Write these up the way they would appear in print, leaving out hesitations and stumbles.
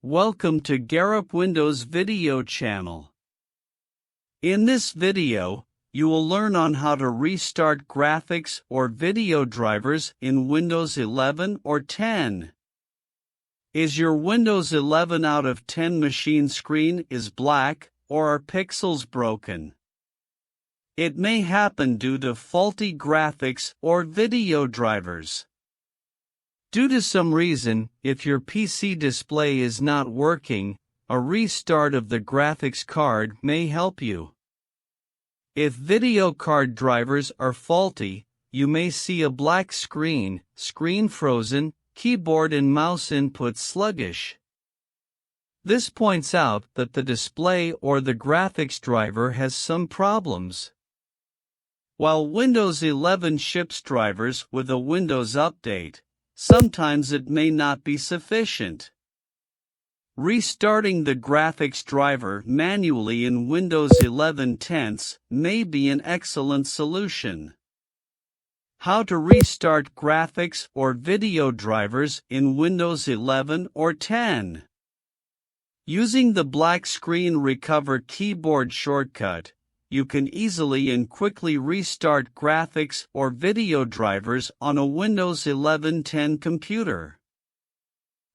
Welcome to Garup Windows video channel. In this video, you will learn on how to restart graphics or video drivers in Windows 11 or 10. Is your Windows 11 out of 10 machine screen is black or are pixels broken? It may happen due to faulty graphics or video drivers. Due to some reason, if your PC display is not working, a restart of the graphics card may help you. If video card drivers are faulty, you may see a black screen, screen frozen, keyboard and mouse input sluggish. This points out that the display or the graphics driver has some problems. While Windows 11 ships drivers with a Windows update, sometimes it may not be sufficient. Restarting the graphics driver manually in Windows 11 tense may be an excellent solution. How to restart graphics or video drivers in Windows 11 or 10. Using the black screen recover keyboard shortcut, you can easily and quickly restart graphics or video drivers on a Windows 11 10 computer.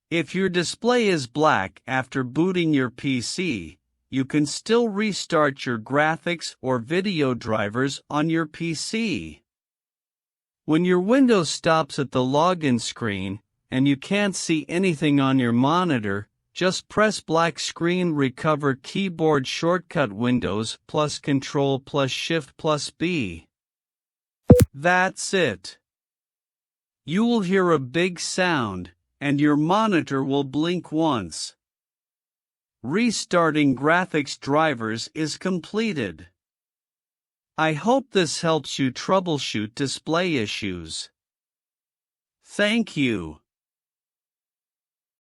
If your display is black after booting your PC, you can still restart your graphics or video drivers on your PC. When your Windows stops at the login screen, and you can't see anything on your monitor, just press black screen recover keyboard shortcut Windows plus Control plus Shift plus B. That's it. You will hear a big sound, and your monitor will blink once. Restarting graphics drivers is completed. I hope this helps you troubleshoot display issues. Thank you.